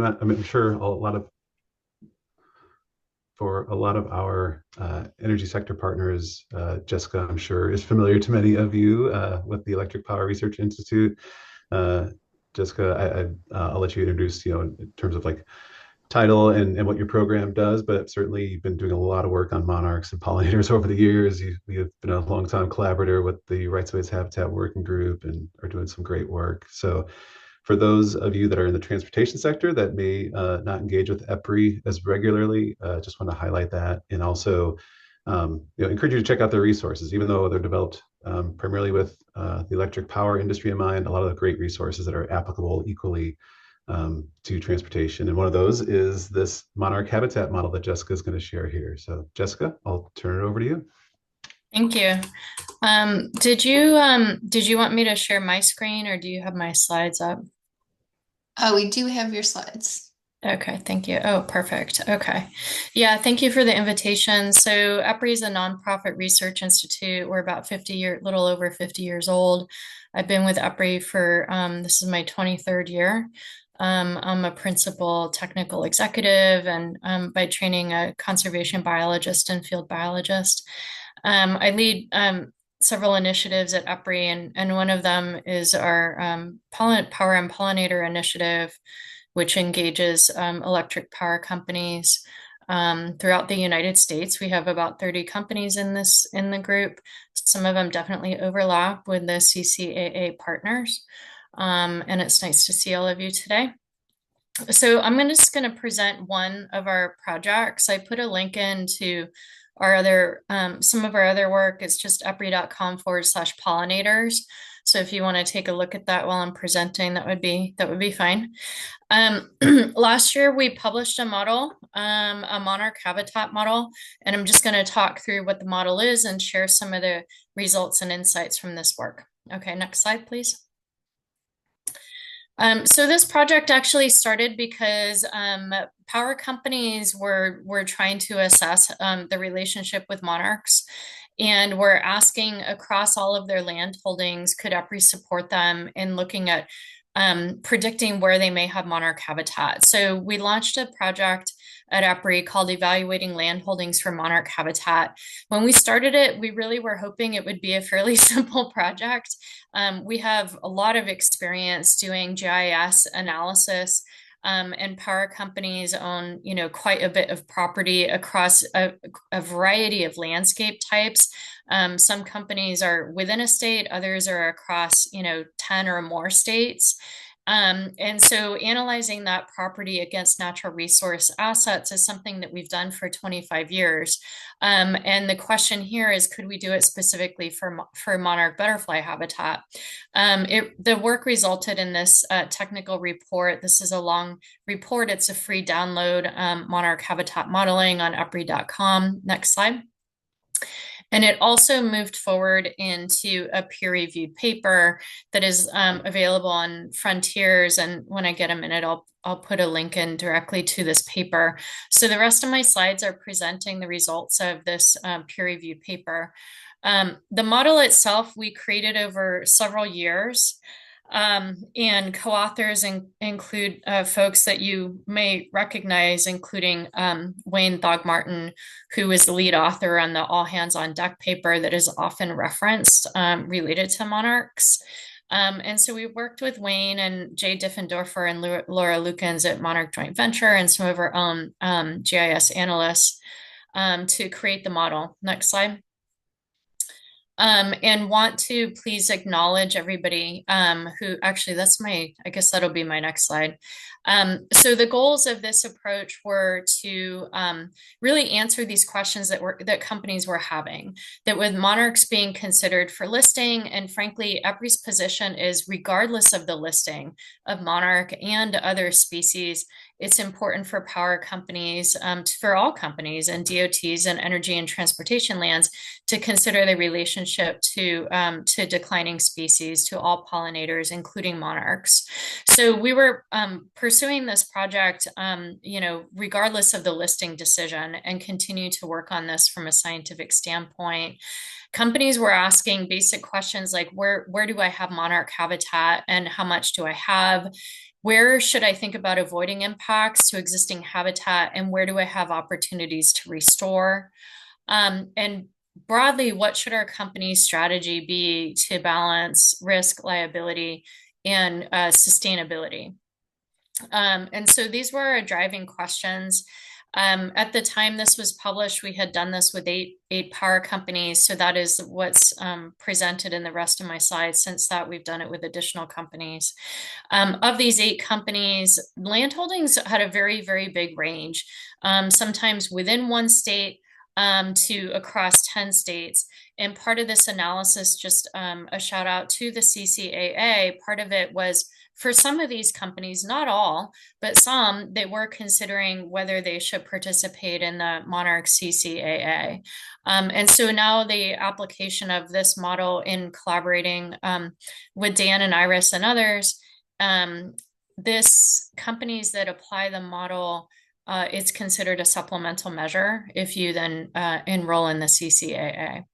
I'm sure for a lot of our energy sector partners, Jessica, I'm sure, is familiar to many of you with the Electric Power Research Institute. Uh, Jessica, I'll let you introduce, in terms of like title and what your program does, but certainly you've been doing a lot of work on monarchs and pollinators over the years. You've been a long-time collaborator with the Rights Ways Habitat Working Group and are doing some great work. So for those of you that are in the transportation sector that may not engage with EPRI as regularly, just want to highlight that. And also encourage you to check out their resources, even though they're developed primarily with the electric power industry in mind, a lot of the great resources that are applicable equally to transportation. And one of those is this monarch habitat model that Jessica is going to share here. So Jessica, I'll turn it over to you. Thank you. Did you want me to share my screen or do you have my slides up? We do have your slides. Okay, thank you. Oh, perfect. Okay. Yeah, thank you for the invitation. So EPRI is a nonprofit research institute. We're about little over 50 years old. I've been with EPRI for this is my 23rd year. I'm a principal technical executive and by training a conservation biologist and field biologist. I lead several initiatives at EPRI, and one of them is our Power and Pollinator Initiative, which engages electric power companies throughout the United States. We have about 30 companies in the group. Some of them definitely overlap with the CCAA partners. And it's nice to see all of you today. So I'm just going to present one of our projects. I put a link into our other some of our other work. It's just epri.com/pollinators. So if you want to take a look at that while I'm presenting, that would be fine. Last year we published a model, a monarch habitat model, and I'm just going to talk through what the model is and share some of the results and insights from this work. Okay, next slide, please. So this project actually started because power companies were trying to assess the relationship with monarchs, and were asking across all of their land holdings, could EPRI support them in looking at predicting where they may have monarch habitat. So we launched a project at EPRI called Evaluating Land Holdings for Monarch Habitat. When we started it, we really were hoping it would be a fairly simple project. We have a lot of experience doing GIS analysis, and power companies own, quite a bit of property across a variety of landscape types. Some companies are within a state, others are across, 10 or more states. And so analyzing that property against natural resource assets is something that we've done for 25 years. And the question here is, could we do it specifically for monarch butterfly habitat? The work resulted in this technical report. This is a long report. It's a free download, monarch habitat modeling on EPRI.com. Next slide. And it also moved forward into a peer-reviewed paper that is available on Frontiers. And when I get a minute, I'll put a link in directly to this paper. So the rest of my slides are presenting the results of this peer-reviewed paper. The model itself, we created over several years. And co-authors include folks that you may recognize, including Wayne Thogmartin, who is the lead author on the All Hands on Deck paper that is often referenced related to monarchs. And so we worked with Wayne and Jay Diffendorfer and Laura Lukens at Monarch Joint Venture and some of our own GIS analysts to create the model. Next slide. And want to please acknowledge everybody who actually I guess that'll be my next slide. So the goals of this approach were to really answer these questions that companies were having, that with monarchs being considered for listing, and frankly, EPRI's position is regardless of the listing of monarch and other species, it's important for power companies, for all companies and DOTs and energy and transportation lands to consider the relationship to declining species, to all pollinators, including monarchs. So we were pursuing this project, regardless of the listing decision, and continue to work on this from a scientific standpoint. Companies were asking basic questions like, where do I have monarch habitat and how much do I have? Where should I think about avoiding impacts to existing habitat, and where do I have opportunities to restore? And broadly, what should our company's strategy be to balance risk, liability, and sustainability? And so these were our driving questions. At the time this was published, we had done this with eight power companies. So that is what's presented in the rest of my slides. Since that, we've done it with additional companies. Of these 8 companies, land holdings had a very, very big range, sometimes within one state to across 10 states. And part of this analysis, just a shout out to the CCAA, part of it was for some of these companies, not all, but some, they were considering whether they should participate in the Monarch CCAA. And so now the application of this model in collaborating with Dan and Iris and others, this companies that apply the model, it's considered a supplemental measure if you then enroll in the CCAA.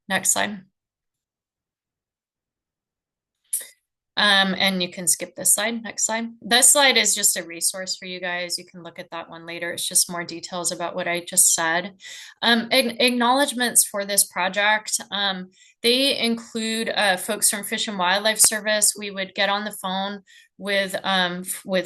Next slide. And you can skip this slide. Next slide. This slide is just a resource for you guys. You can look at that one later. It's just more details about what I just said. Acknowledgements for this project. They include folks from Fish and Wildlife Service. We would get on the phone with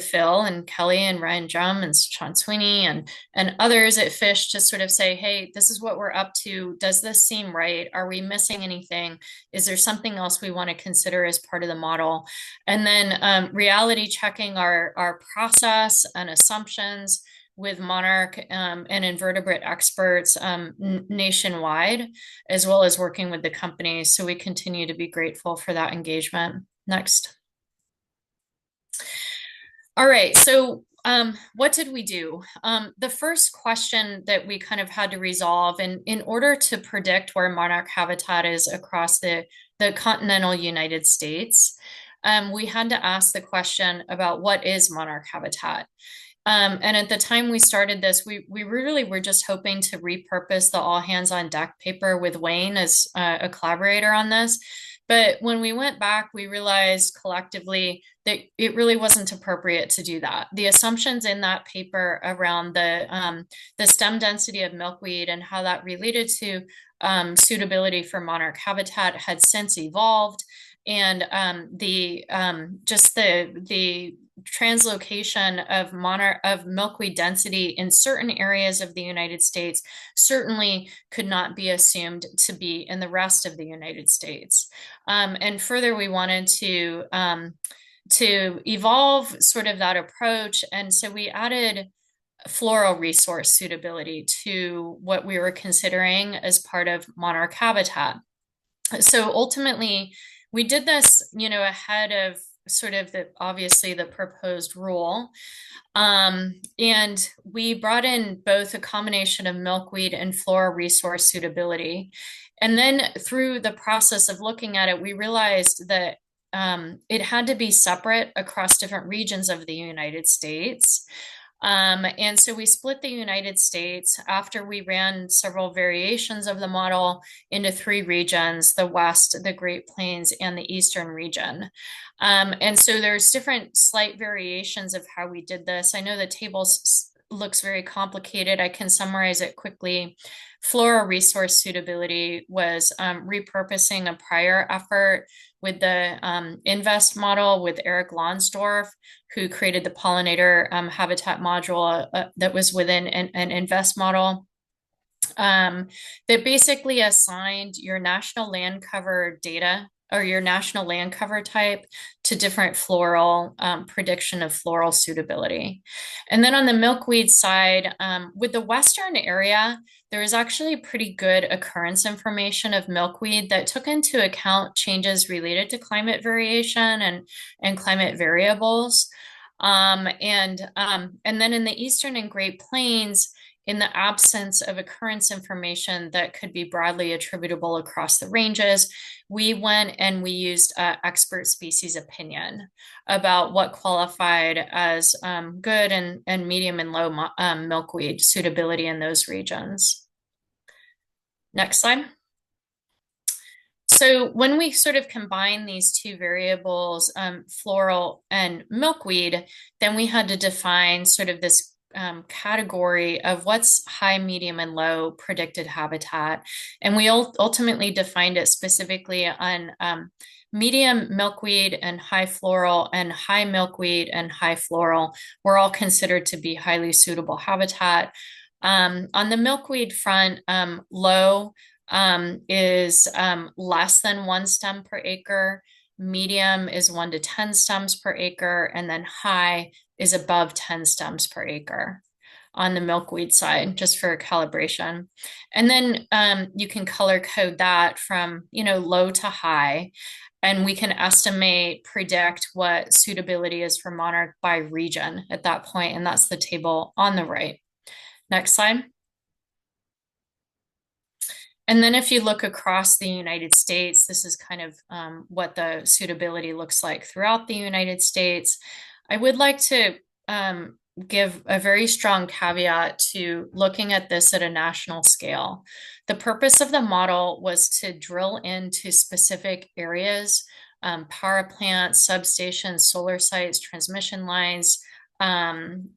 Phil and Kelly and Ryan Drum and Sean Sweeney and others at Fish to sort of say, hey, this is what we're up to. Does this seem right? Are we missing anything? Is there something else we want to consider as part of the model? And then reality checking our process and assumptions with Monarch and invertebrate experts nationwide, as well as working with the companies. So we continue to be grateful for that engagement. Next. All right, so what did we do? The first question that we kind of had to resolve, and in order to predict where monarch habitat is across the continental United States, we had to ask the question about what is monarch habitat. And at the time we started this, we really were just hoping to repurpose the all hands on deck paper with Wayne as a collaborator on this. But when we went back, we realized collectively that it really wasn't appropriate to do that. The assumptions in that paper around the stem density of milkweed and how that related to suitability for monarch habitat had since evolved. And the translocation of milkweed density in certain areas of the United States certainly could not be assumed to be in the rest of the United States. And further, we wanted to evolve sort of that approach. And so we added floral resource suitability to what we were considering as part of monarch habitat. So ultimately, we did this, ahead of sort of obviously the proposed rule. And we brought in both a combination of milkweed and floral resource suitability. And then through the process of looking at it, we realized that it had to be separate across different regions of the United States. And so we split the United States after we ran several variations of the model into 3 regions: the West, the Great Plains, and the Eastern region. And so there's different slight variations of how we did this. I know the table looks very complicated. I can summarize it quickly. Floral resource suitability was repurposing a prior effort with the INVEST model with Eric Lonsdorf, who created the pollinator habitat module that was within an INVEST model. That basically assigned your national land cover data or your national land cover type to different floral prediction of floral suitability. And then on the milkweed side, with the Western area, there was actually pretty good occurrence information of milkweed that took into account changes related to climate variation and climate variables. And then in the Eastern and Great Plains, in the absence of occurrence information that could be broadly attributable across the ranges, we went and we used expert species opinion about what qualified as good and medium and low milkweed suitability in those regions. Next slide. So when we sort of combine these two variables, floral and milkweed, then we had to define sort of this category of what's high, medium, and low predicted habitat. And we ultimately defined it specifically on medium milkweed and high floral, and high milkweed and high floral were all considered to be highly suitable habitat. On the milkweed front, low is less than 1 stem per acre. Medium is 1 to 10 stems per acre, and then high is above 10 stems per acre on the milkweed side, just for calibration. And then you can color code that from, low to high, and we can estimate, predict what suitability is for monarch by region at that point, and that's the table on the right. Next slide. And then if you look across the United States, this is kind of what the suitability looks like throughout the United States. I would like to give a very strong caveat to looking at this at a national scale. The purpose of the model was to drill into specific areas, power plants, substations, solar sites, transmission lines,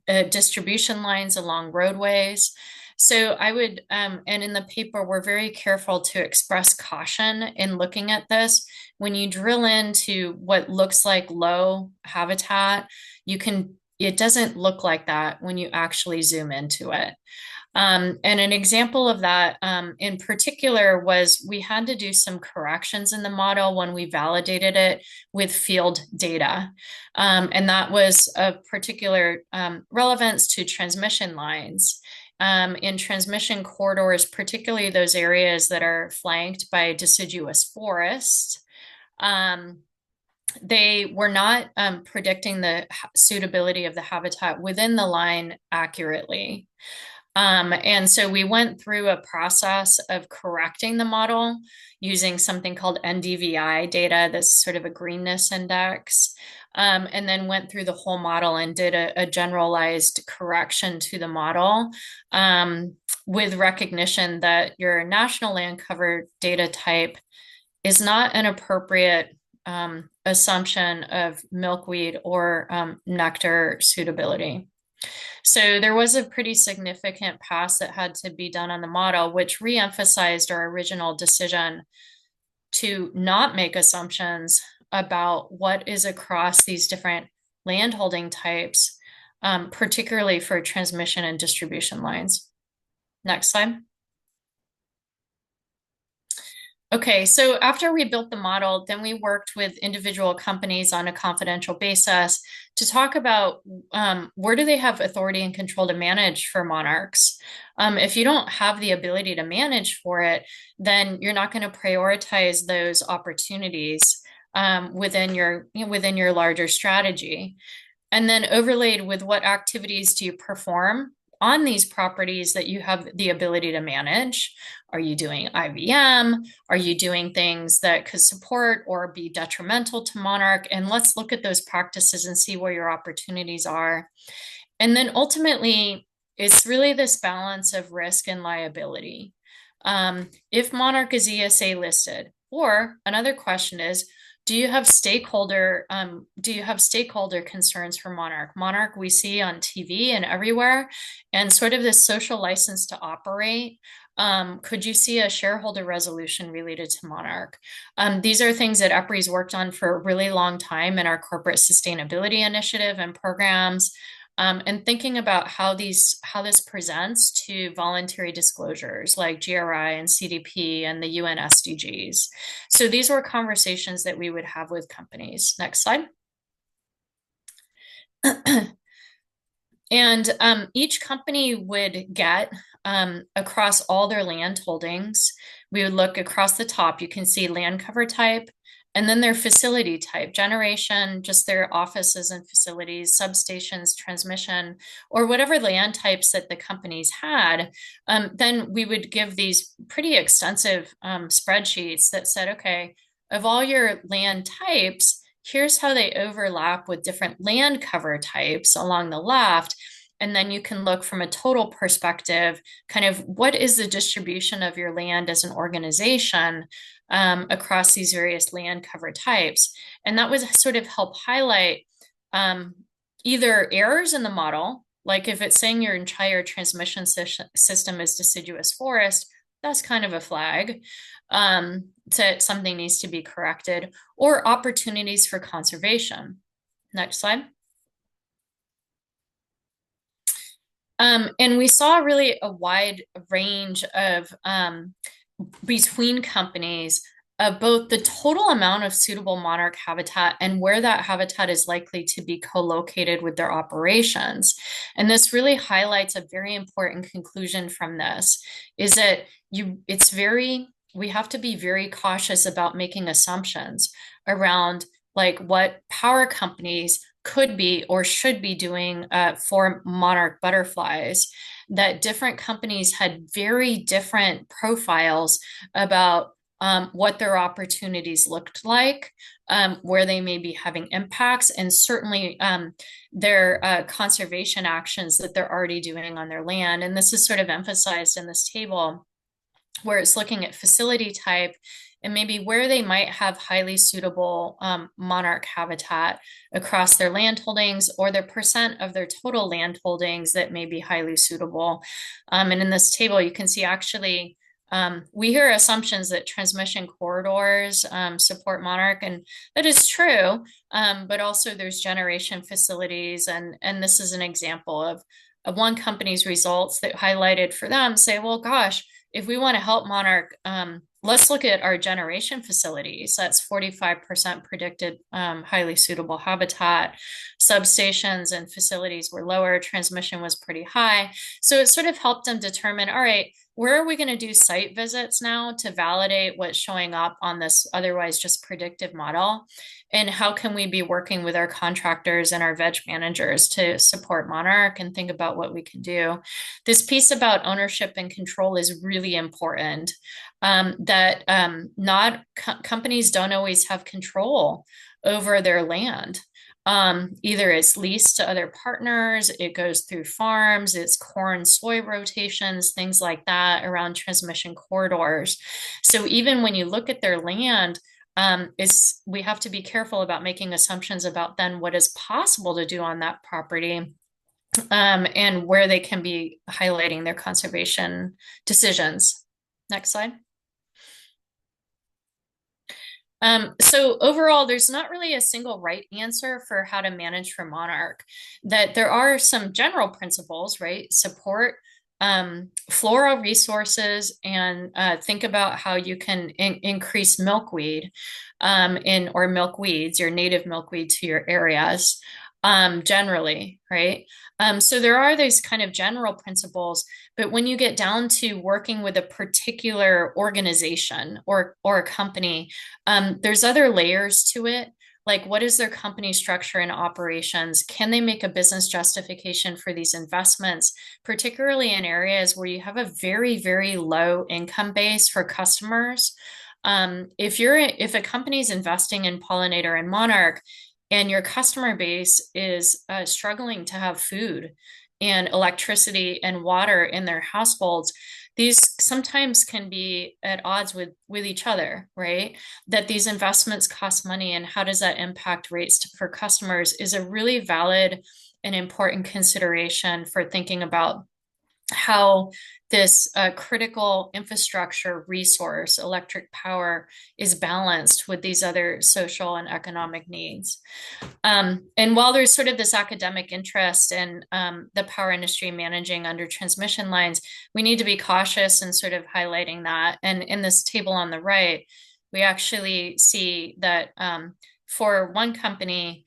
distribution lines along roadways. So I would, and in the paper, we're very careful to express caution in looking at this. When you drill into what looks like low habitat, it doesn't look like that when you actually zoom into it. And an example of that in particular was we had to do some corrections in the model when we validated it with field data. And that was of particular relevance to transmission lines. In transmission corridors, particularly those areas that are flanked by deciduous forest, they were not predicting the suitability of the habitat within the line accurately. And so we went through a process of correcting the model using something called NDVI data, that's sort of a greenness index, and then went through the whole model and did a generalized correction to the model with recognition that your national land cover data type is not an appropriate assumption of milkweed or nectar suitability. So there was a pretty significant pass that had to be done on the model, which reemphasized our original decision to not make assumptions about what is across these different landholding types, particularly for transmission and distribution lines. Next slide. Okay, so after we built the model, then we worked with individual companies on a confidential basis to talk about where do they have authority and control to manage for monarchs. If you don't have the ability to manage for it, then you're not going to prioritize those opportunities within your larger strategy. And then overlaid with what activities do you perform on these properties that you have the ability to manage. Are you doing IVM? Are you doing things that could support or be detrimental to monarch? And let's look at those practices and see where your opportunities are. And then ultimately, it's really this balance of risk and liability. If monarch is ESA listed, or another question is, do you have stakeholder concerns for monarch? Monarch we see on TV and everywhere, and sort of this social license to operate. Could you see a shareholder resolution related to monarch? These are things that EPRI's worked on for a really long time in our corporate sustainability initiative and programs. And thinking about how this presents to voluntary disclosures like GRI and CDP and the UN SDGs. So these were conversations that we would have with companies. Next slide. And each company would get across all their land holdings. We would look across the top. You can see land cover type, and then their facility type, generation, just their offices and facilities, substations, transmission, or whatever land types that the companies had. Then we would give these pretty extensive spreadsheets that said, okay, of all your land types, here's how they overlap with different land cover types along the left. And then you can look from a total perspective, kind of what is the distribution of your land as an organization across these various land cover types. And that would sort of help highlight either errors in the model, like if it's saying your entire transmission system is deciduous forest, that's kind of a flag that something needs to be corrected, or opportunities for conservation. Next slide. And we saw really a wide range of between companies of both the total amount of suitable monarch habitat and where that habitat is likely to be co-located with their operations. And this really highlights a very important conclusion from this, is that we have to be very cautious about making assumptions around like what power companies could be or should be doing for monarch butterflies, that different companies had very different profiles about what their opportunities looked like, where they may be having impacts, and certainly their conservation actions that they're already doing on their land. And this is sort of emphasized in this table, where it's looking at facility type and maybe where they might have highly suitable monarch habitat across their land holdings, or the percent of their total land holdings that may be highly suitable. And in this table, you can see actually we hear assumptions that transmission corridors support monarch, and that is true, but also there's generation facilities, and this is an example of one company's results that highlighted for them, say, well, gosh, if we want to help monarch, let's look at our generation facilities. That's 45% predicted highly suitable habitat. Substations and facilities were lower. Transmission was pretty high. So it sort of helped them determine, all right, where are we going to do site visits now to validate what's showing up on this otherwise just predictive model? And how can we be working with our contractors and our veg managers to support monarch and think about what we can do? This piece about ownership and control is really important. Companies don't always have control over their land. Either it's leased to other partners, it goes through farms, it's corn, soy rotations, things like that around transmission corridors. So even when you look at their land, we have to be careful about making assumptions about then what is possible to do on that property, and where they can be highlighting their conservation decisions. Next slide. So overall, there's not really a single right answer for how to manage for monarch. That there are some general principles, right? Support floral resources, and think about how you can increase milkweed or milkweeds, your native milkweed to your areas generally, right? So there are these kind of general principles, but when you get down to working with a particular organization or a company, there's other layers to it. Like, what is their company structure and operations? Can they make a business justification for these investments, particularly in areas where you have a very, very low income base for customers? If a company is investing in pollinator and monarch, and your customer base is struggling to have food and electricity and water in their households, these sometimes can be at odds with each other, right? That these investments cost money, and how does that impact rates for customers is a really valid and important consideration for thinking about how this critical infrastructure resource, electric power, is balanced with these other social and economic needs. And while there's sort of this academic interest in the power industry managing under transmission lines, we need to be cautious in sort of highlighting that. And in this table on the right, we actually see that for one company,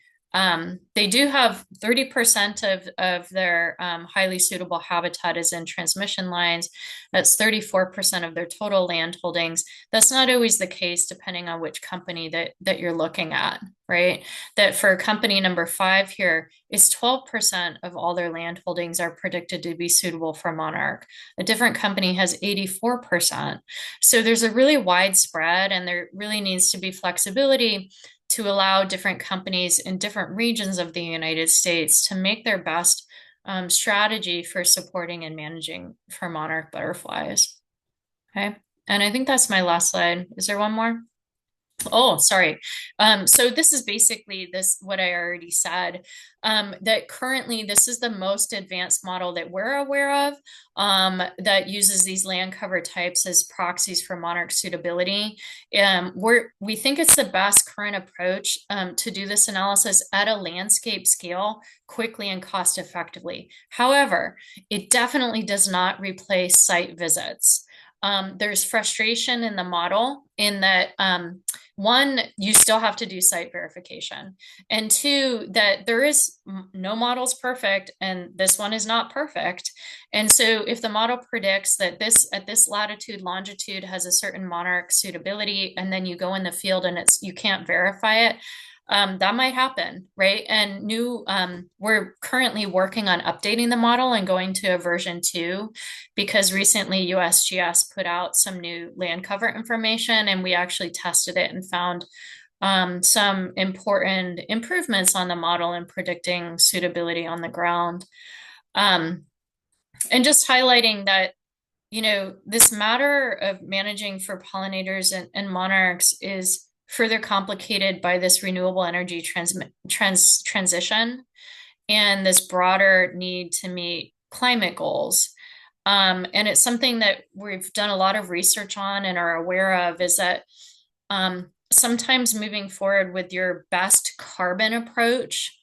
they do have 30% of their highly suitable habitat is in transmission lines. That's 34% of their total land holdings. That's not always the case depending on which company that you're looking at, right? That for company number 5 here is 12% of all their land holdings are predicted to be suitable for monarch. A different company has 84%. So there's a really wide spread, and there really needs to be flexibility to allow different companies in different regions of the United States to make their best strategy for supporting and managing for monarch butterflies. Okay. And I think that's my last slide. Is there one more? Oh, sorry. So this is basically what I already said, that currently this is the most advanced model that we're aware of, that uses these land cover types as proxies for monarch suitability. We think it's the best current approach to do this analysis at a landscape scale quickly and cost effectively. However, it definitely does not replace site visits. There's frustration in the model in that one, you still have to do site verification. And two, that there is no model's perfect and this one is not perfect. And so if the model predicts that this at this latitude, longitude has a certain monarch suitability, and then you go in the field and you can't verify it, that might happen, right? And we're currently working on updating the model and going to a version 2 because recently USGS put out some new land cover information and we actually tested it and found some important improvements on the model in predicting suitability on the ground. And just highlighting that, this matter of managing for pollinators and monarchs is further complicated by this renewable energy transition and this broader need to meet climate goals. And it's something that we've done a lot of research on and are aware of is that sometimes moving forward with your best carbon approach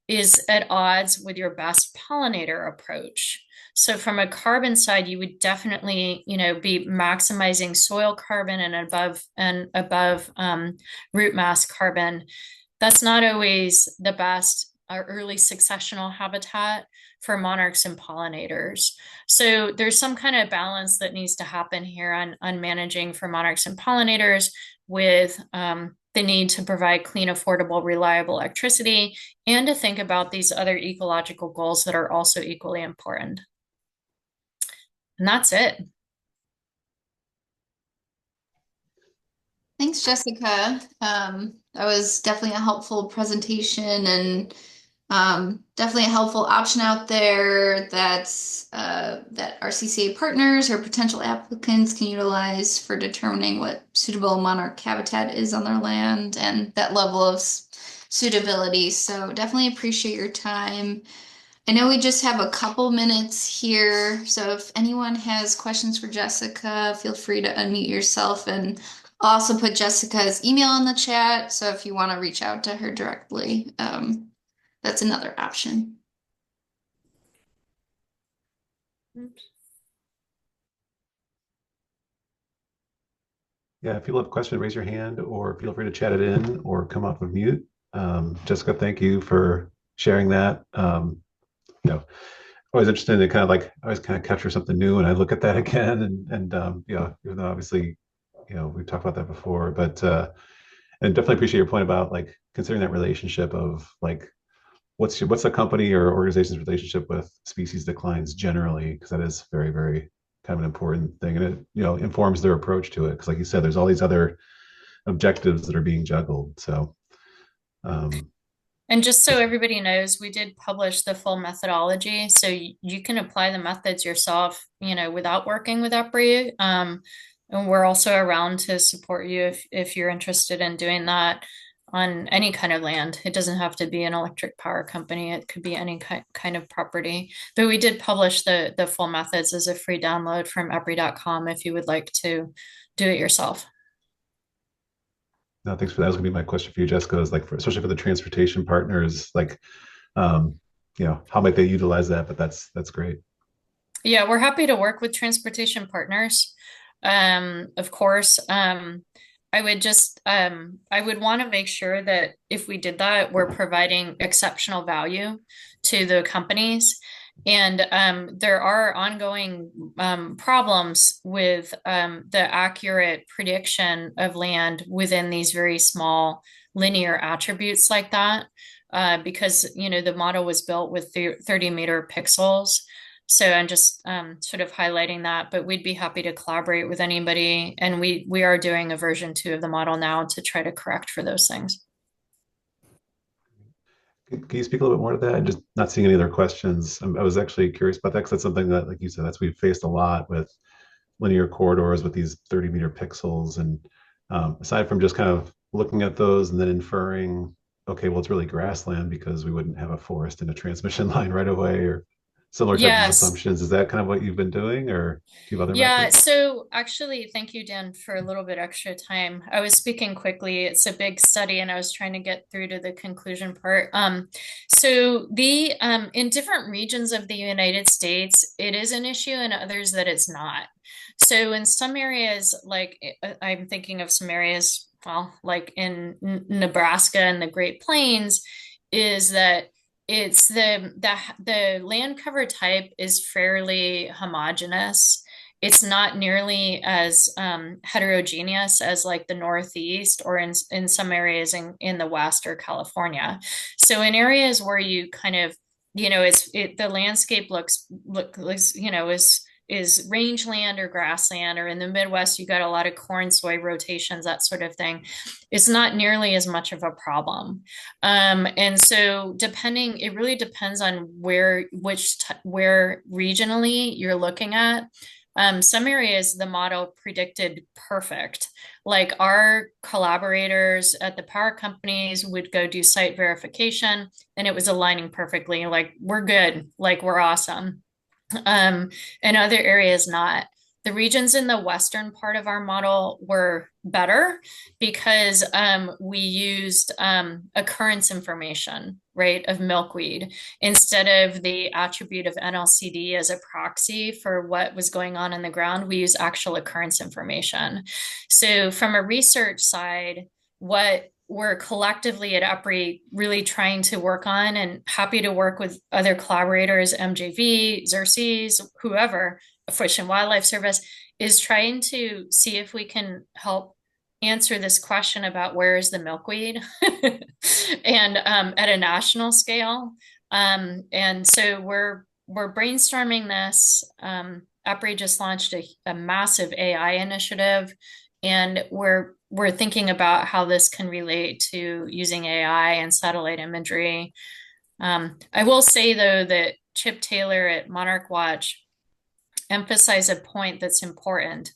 is at odds with your best pollinator approach. So from a carbon side, you would definitely, be maximizing soil carbon and above root mass carbon. That's not always the best early successional habitat for monarchs and pollinators. So there's some kind of balance that needs to happen here on managing for monarchs and pollinators with the need to provide clean, affordable, reliable electricity, and to think about these other ecological goals that are also equally important. And that's it. Thanks, Jessica. That was definitely a helpful presentation and definitely a helpful option out there that our CCA partners or potential applicants can utilize for determining what suitable monarch habitat is on their land and that level of suitability. So definitely appreciate your time. I know we just have a couple minutes here, so if anyone has questions for Jessica, feel free to unmute yourself and I'll also put Jessica's email in the chat. So if you want to reach out to her directly, that's another option. Yeah, if you have a question, raise your hand or feel free to chat it in or come off of mute. Jessica, thank you for sharing that. Always interested in kind of like I always kind of capture something new and I look at that again and even though obviously, we've talked about that before, but and definitely appreciate your point about like considering that relationship of like what's the company or organization's relationship with species declines generally, because that is very, very kind of an important thing. And it, informs their approach to it. Because like you said, there's all these other objectives that are being juggled. So and just so everybody knows, we did publish the full methodology. So you can apply the methods yourself, without working with EPRI. And we're also around to support you if you're interested in doing that on any kind of land. It doesn't have to be an electric power company. It could be any kind of property. But we did publish the full methods as a free download from EPRI.com if you would like to do it yourself. no, thanks for that. That was gonna be my question for you, Jessica, is like especially for the transportation partners, like um, how might they utilize that? But that's great. Yeah, we're happy to work with transportation partners. Of course, I would want to make sure that if we did that, we're providing exceptional value to the companies. And there are ongoing problems with the accurate prediction of land within these very small linear attributes like that, because the model was built with 30-meter pixels. So I'm just sort of highlighting that, but we'd be happy to collaborate with anybody. And we are doing a version 2 of the model now to try to correct for those things. Can you speak a little bit more to that? I'm just not seeing any other questions. I was actually curious about that because that's something that, like you said, that's we've faced a lot with linear corridors with these 30-meter pixels. And aside from just kind of looking at those and then inferring, okay, well, it's really grassland because we wouldn't have a forest and a transmission line right away, or similar types of Yes. assumptions. Is that kind of what you've been doing, or do you have other Yeah, methods? so actually, thank you, Dan, for a little bit extra time. I was speaking quickly. It's a big study, and I was trying to get through to the conclusion part. So the in different regions of the United States, it is an issue, and others that it's not. So in some areas, like I'm thinking of some areas, well, like in Nebraska and the Great Plains, is that it's the land cover type is fairly homogeneous. It's not nearly as heterogeneous as like the Northeast or in some areas in the West or California. So in areas where you kind of, the landscape looks, is rangeland or grassland, or in the Midwest, you got a lot of corn, soy rotations, that sort of thing. It's not nearly as much of a problem. And so it really depends on where regionally you're looking at. Some areas the model predicted perfect. Like our collaborators at the power companies would go do site verification and it was aligning perfectly. Like we're good, like we're awesome. Um, and other areas not. The regions in the western part of our model were better because we used occurrence information, right, of milkweed instead of the attribute of NLCD as a proxy for what was going on in the ground. We use actual occurrence information. So, from a research side, what we're collectively at EPRI really trying to work on, and happy to work with other collaborators, MJV, Xerces, whoever, Fish and Wildlife Service, is trying to see if we can help answer this question about where is the milkweed and at a national scale. And so we're brainstorming this. EPRI just launched a massive AI initiative, and we're thinking about how this can relate to using AI and satellite imagery. I will say though that Chip Taylor at Monarch Watch emphasized a point that's important.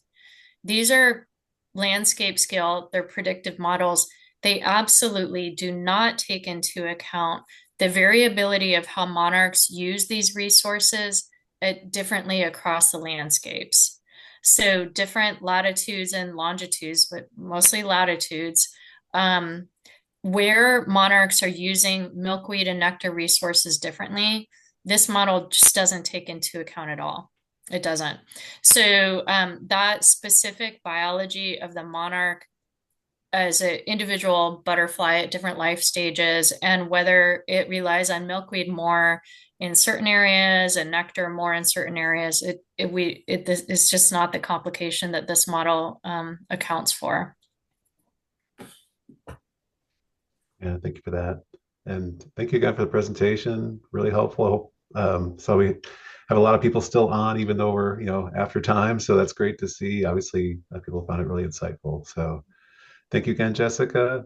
These are landscape scale, they're predictive models. They absolutely do not take into account the variability of how monarchs use these resources differently across the landscapes. So different latitudes and longitudes, but mostly latitudes, where monarchs are using milkweed and nectar resources differently, this model just doesn't take into account at all. It doesn't. So that specific biology of the monarch as an individual butterfly at different life stages, and whether it relies on milkweed more in certain areas and nectar more in certain areas, it's just not the complication that this model accounts for. Yeah, thank you for that. And thank you again for the presentation. Really helpful. So we have a lot of people still on, even though we're, after time. So that's great to see. Obviously, people found it really insightful. So thank you again, Jessica.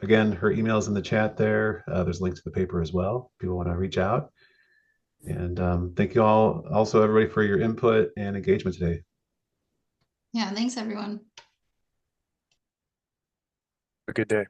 Again, her email is in the chat there. There's links to the paper as well. If people want to reach out. And thank you all, also everybody, for your input and engagement today. Yeah, thanks everyone. A good day.